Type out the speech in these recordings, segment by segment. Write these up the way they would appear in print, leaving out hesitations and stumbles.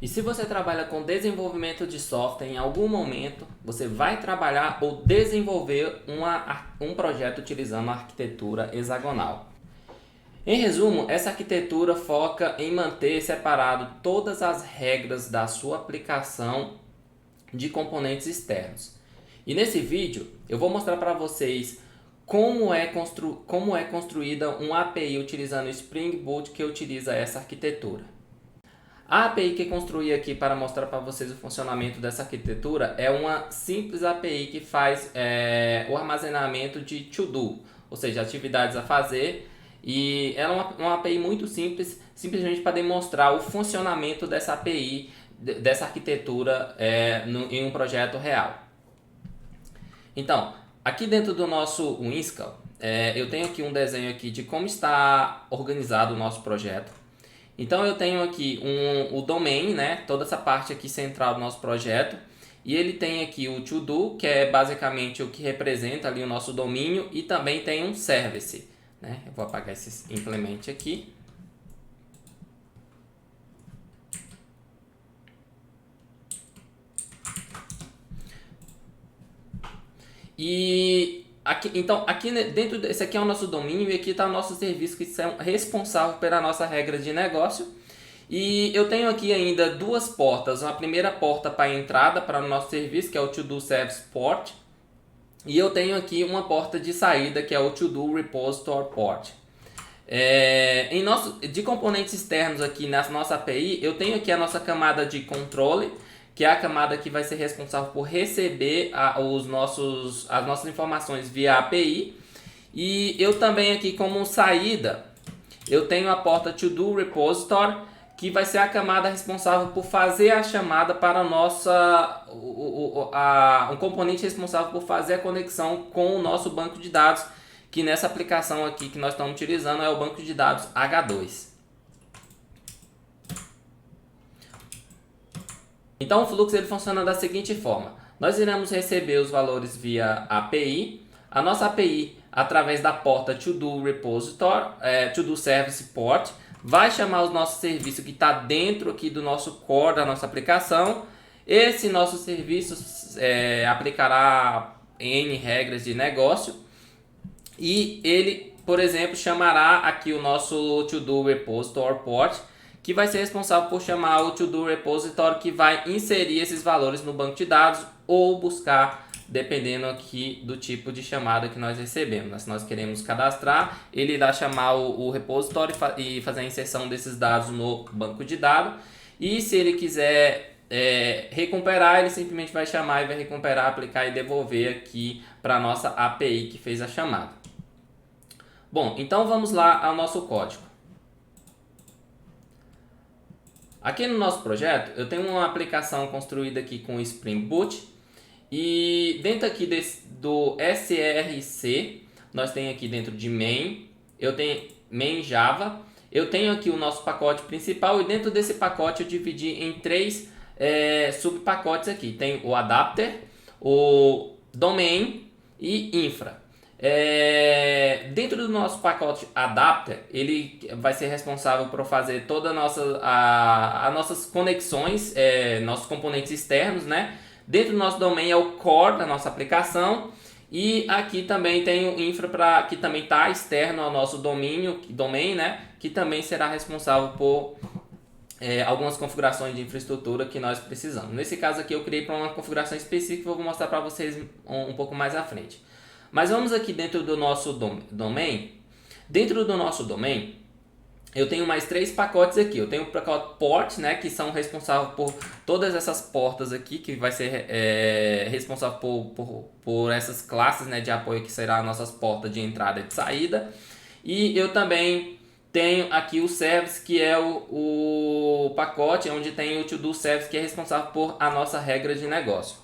E se você trabalha com desenvolvimento de software, em algum momento você vai trabalhar ou desenvolver um projeto utilizando a arquitetura hexagonal. Em resumo, essa arquitetura foca em manter separado todas as regras da sua aplicação de componentes externos. E nesse vídeo eu vou mostrar para vocês como é construída uma API utilizando o Spring Boot que utiliza essa arquitetura. A API que construí aqui para mostrar para vocês o funcionamento dessa arquitetura é uma simples API que faz o armazenamento de to-do, ou seja, atividades a fazer, e ela é uma API muito simples, simplesmente para demonstrar o funcionamento dessa API, dessa arquitetura em um projeto real. Então, aqui dentro do nosso WinSCAL, eu tenho aqui um desenho aqui de como está organizado o nosso projeto. Então eu tenho aqui o domain, né? Toda essa parte aqui central do nosso projeto. E ele tem aqui o to-do, que é basicamente o que representa ali o nosso domínio. E também tem um service, né? Eu vou apagar esse implement aqui. E então, aqui dentro desse aqui é o nosso domínio e aqui está o nosso serviço que são responsável pela nossa regra de negócio. E eu tenho aqui ainda duas portas. Uma primeira porta para entrada para o nosso serviço, que é o To-Do Service Port. E eu tenho aqui uma porta de saída, que é o To-Do Repository Port. De componentes externos aqui na nossa API, eu tenho aqui a nossa camada de controle, que é a camada que vai ser responsável por receber as nossas informações via API. E eu também aqui como saída, eu tenho a porta To-Do Repository, que vai ser a camada responsável por fazer a chamada para um componente responsável por fazer a conexão com o nosso banco de dados, que nessa aplicação aqui que nós estamos utilizando é o banco de dados H2. Então o fluxo ele funciona da seguinte forma: nós iremos receber os valores via API, a nossa API através da porta To-Do Repository, To-Do Service Port, vai chamar o nosso serviço que está dentro aqui do nosso core da nossa aplicação. Esse nosso serviço aplicará N regras de negócio e ele, por exemplo, chamará aqui o nosso To-Do Repository Port, que vai ser responsável por chamar o To-Do Repository, que vai inserir esses valores no banco de dados ou buscar, dependendo aqui do tipo de chamada que nós recebemos. Se nós queremos cadastrar, ele irá chamar o repository e fazer a inserção desses dados no banco de dados. E se ele quiser recuperar, ele simplesmente vai chamar e vai recuperar, aplicar e devolver aqui para a nossa API que fez a chamada. Bom, então vamos lá ao nosso código. Aqui no nosso projeto, eu tenho uma aplicação construída aqui com o Spring Boot. E dentro aqui do SRC, nós temos aqui dentro de main, eu tenho main Java, eu tenho aqui o nosso pacote principal e dentro desse pacote eu dividi em três subpacotes aqui. Tem o adapter, o domain e infra. Dentro do nosso pacote adapter, ele vai ser responsável por fazer todas as nossas conexões, nossos componentes externos, né? Dentro do nosso domain é o core da nossa aplicação e aqui também tem o infra que também está externo ao nosso domain, né? Que também será responsável por algumas configurações de infraestrutura que nós precisamos. Nesse caso aqui eu criei para uma configuração específica, eu vou mostrar para vocês um pouco mais à frente. Mas vamos aqui dentro do nosso domain. Dentro do nosso domain, eu tenho mais três pacotes aqui. Eu tenho o pacote port, né, que são responsáveis por todas essas portas aqui, que vai ser responsável por essas classes, né, de apoio que serão as nossas portas de entrada e de saída. E eu também tenho aqui o service, que é o pacote onde tem o To-Do Service, que é responsável por a nossa regra de negócio.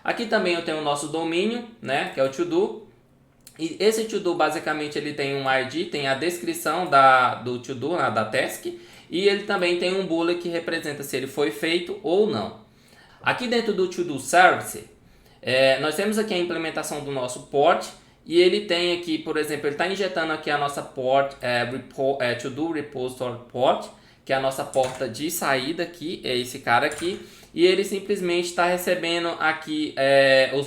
Aqui também eu tenho o nosso domínio, né, que é o To-Do. E esse to-do basicamente ele tem um ID, tem a descrição do to-do, da task, e ele também tem um bullet que representa se ele foi feito ou não. Aqui dentro do to-do service, nós temos aqui a implementação do nosso port, e ele tem aqui, por exemplo, ele está injetando aqui a nossa port, to-do repository port, que é a nossa porta de saída aqui, é esse cara aqui. E ele simplesmente está recebendo aqui o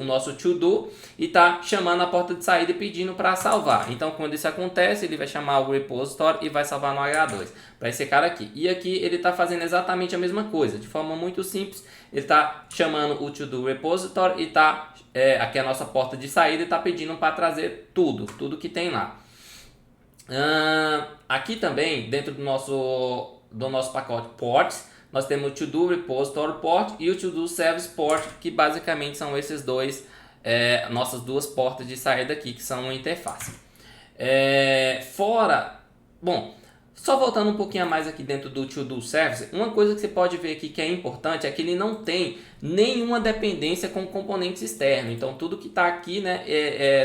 nosso to-do e está chamando a porta de saída e pedindo para salvar. Então, quando isso acontece, ele vai chamar o repository e vai salvar no H2 para esse cara aqui. E aqui ele está fazendo exatamente a mesma coisa, de forma muito simples. Ele está chamando o to-do repository e está aqui é a nossa porta de saída e está pedindo para trazer tudo que tem lá. Aqui também, dentro do nosso pacote ports, nós temos o to-do repository port e o to-do service port, que basicamente são esses dois, nossas duas portas de saída aqui, que são uma interface. Bom, só voltando um pouquinho a mais aqui dentro do to-do service, uma coisa que você pode ver aqui que é importante é que ele não tem nenhuma dependência com componentes externos. Então tudo que está aqui, né,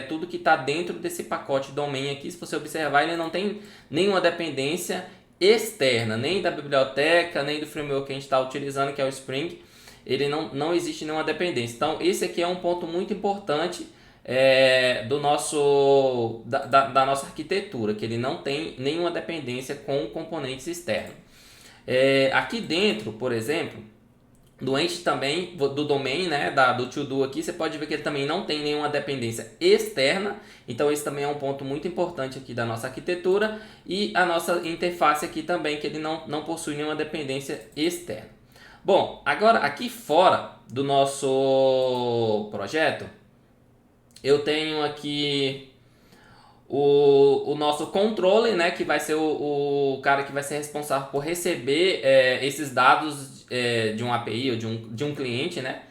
tudo que está dentro desse pacote domain aqui, se você observar, ele não tem nenhuma dependência externa, nem da biblioteca, nem do framework que a gente está utilizando, que é o Spring. Ele não existe nenhuma dependência. Então esse aqui é um ponto muito importante da nossa arquitetura, que ele não tem nenhuma dependência com componentes externos. Aqui dentro, por exemplo, do ente também, do domain, né, do to-do aqui, você pode ver que ele também não tem nenhuma dependência externa. Então esse também é um ponto muito importante aqui da nossa arquitetura. E a nossa interface aqui também, que ele não possui nenhuma dependência externa. Bom, agora aqui fora do nosso projeto, eu tenho aqui o nosso controller, né, que vai ser o cara que vai ser responsável por receber esses dados de uma API ou de um cliente, né?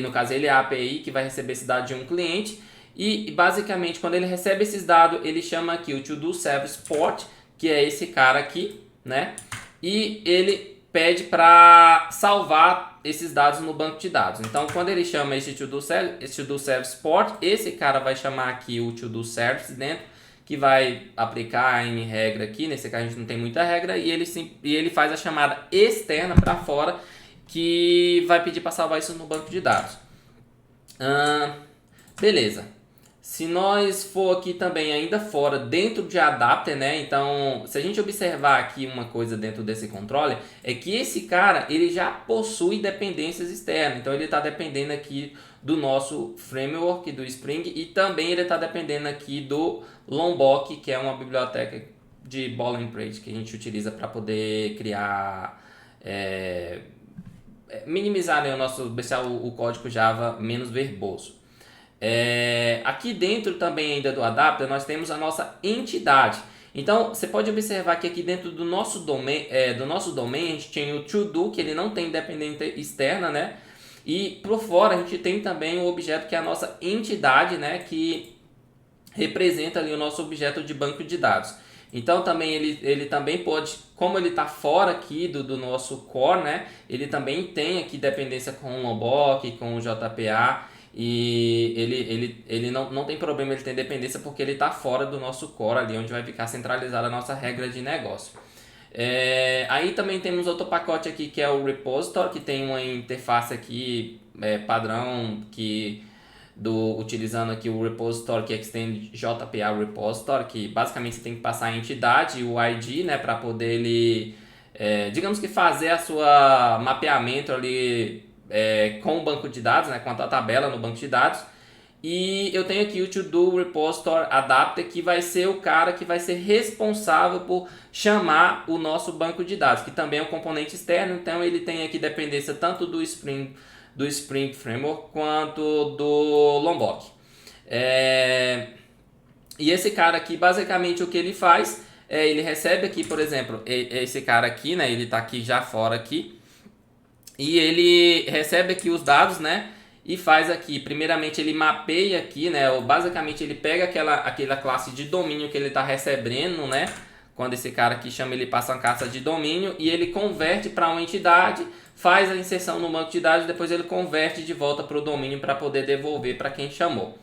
No caso, ele é a API que vai receber esse dado de um cliente. E basicamente, quando ele recebe esses dados, ele chama aqui o to-do service port, que é esse cara aqui, né? E ele pede para salvar esses dados no banco de dados. Então, quando ele chama esse to-do service port, esse cara vai chamar aqui o to-do service dentro, que vai aplicar a N regra aqui. Nesse caso a gente não tem muita regra, e ele faz a chamada externa para fora, que vai pedir para salvar isso no banco de dados. Beleza. Se nós for aqui também ainda fora, dentro de adapter, né? Então, se a gente observar aqui uma coisa dentro desse controller, é que esse cara, ele já possui dependências externas. Então, ele está dependendo aqui do nosso framework, do Spring, e também ele está dependendo aqui do Lombok, que é uma biblioteca de boilerplate que a gente utiliza para poder criar, minimizar, né, deixar o código Java menos verboso. Aqui dentro também ainda do adapter nós temos a nossa entidade. Então você pode observar que aqui dentro do nosso domain, a gente tem o to-do, que ele não tem dependência externa, né? E por fora a gente tem também o objeto que é a nossa entidade, né? Que representa ali o nosso objeto de banco de dados. Então também ele também pode, como ele está fora aqui do nosso core, né? Ele também tem aqui dependência com o Lombok, com o JPA. E ele não tem problema ele ter dependência, porque ele está fora do nosso core ali, onde vai ficar centralizada a nossa regra de negócio. Aí também temos outro pacote aqui, que é o repository, que tem uma interface aqui padrão, utilizando aqui o repository que extende JPA repository, que basicamente você tem que passar a entidade e o ID, né, para poder ele, digamos que fazer a sua mapeamento ali com o banco de dados, né, com a tabela no banco de dados. E eu tenho aqui o to-do repository adapter, que vai ser o cara que vai ser responsável por chamar o nosso banco de dados, que também é um componente externo. Então ele tem aqui dependência tanto do Spring Framework quanto do Lombok. E esse cara aqui, basicamente o que ele faz ele recebe aqui, por exemplo, esse cara aqui, né, ele está aqui já fora aqui. E ele recebe aqui os dados, né? E faz aqui, primeiramente ele mapeia aqui, né? Ou basicamente ele pega aquela classe de domínio que ele está recebendo, né? Quando esse cara aqui chama, ele passa uma classe de domínio e ele converte para uma entidade, faz a inserção no banco de dados, depois ele converte de volta para o domínio para poder devolver para quem chamou.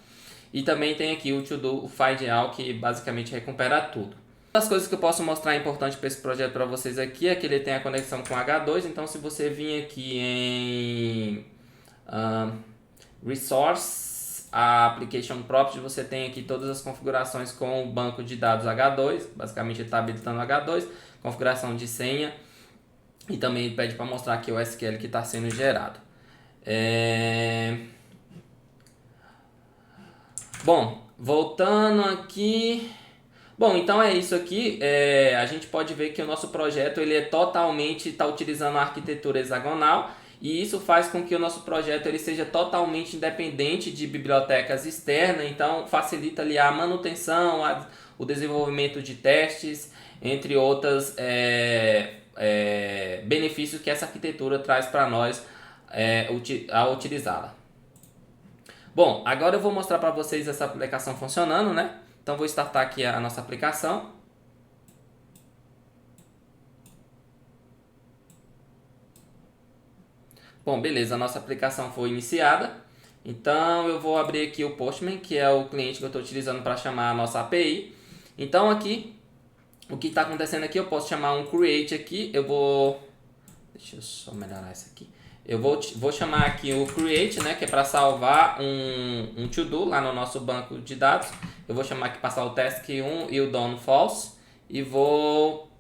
E também tem aqui o to-do, o find all, que basicamente recupera tudo. Uma das coisas que eu posso mostrar importante para esse projeto para vocês aqui é que ele tem a conexão com H2. Então, se você vir aqui em Resource, Application Properties, você tem aqui todas as configurações com o banco de dados H2. Basicamente, ele está habilitando H2. configuração de senha e também pede para mostrar aqui o SQL que está sendo gerado. Bom, voltando aqui. Bom, então é isso aqui. A gente pode ver que o nosso projeto ele é totalmente está utilizando a arquitetura hexagonal e isso faz com que o nosso projeto ele seja totalmente independente de bibliotecas externas. Então facilita ali a manutenção, o desenvolvimento de testes, entre outros benefícios que essa arquitetura traz para nós ao utilizá-la. Bom, agora eu vou mostrar para vocês essa aplicação funcionando, né? Então vou startar aqui a nossa aplicação. Bom, beleza, a nossa aplicação foi iniciada. Então eu vou abrir aqui o Postman, que é o cliente que eu estou utilizando para chamar a nossa API. Então aqui, o que está acontecendo aqui, eu posso chamar um create aqui. Deixa eu só melhorar isso aqui. Eu vou chamar aqui o create, né, que é para salvar um to-do lá no nosso banco de dados. Eu vou chamar aqui passar o task1 e o done false e vou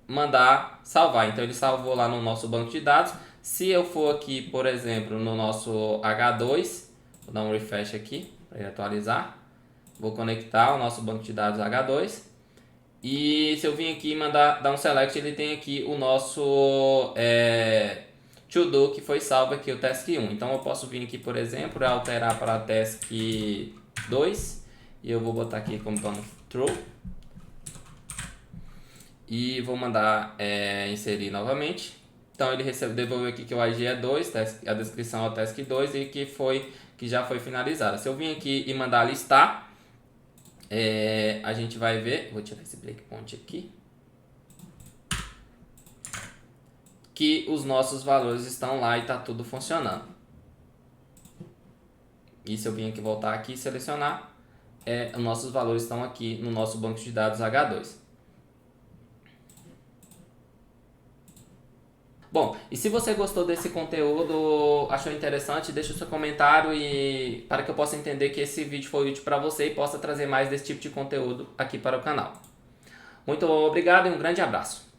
mandar salvar. Então ele salvou lá no nosso banco de dados. Se eu for aqui, por exemplo, no nosso H2, vou dar um refresh aqui para ele atualizar. Vou conectar o nosso banco de dados H2. E se eu vim aqui e dar um select, ele tem aqui o nosso to-do que foi salvo aqui, o task1. Então eu posso vir aqui, por exemplo, e alterar para task2 e eu vou botar aqui como true e vou mandar inserir novamente. Então ele devolveu aqui que o IG é 2, a descrição é o task2 e que já foi finalizada. Se eu vim aqui e mandar listar, a gente vai ver, vou tirar esse breakpoint aqui, que os nossos valores estão lá e está tudo funcionando. E se eu vim aqui voltar aqui e selecionar, os nossos valores estão aqui no nosso banco de dados H2. Bom, e se você gostou desse conteúdo, achou interessante, deixa o seu comentário para que eu possa entender que esse vídeo foi útil para você e possa trazer mais desse tipo de conteúdo aqui para o canal. Muito obrigado e um grande abraço.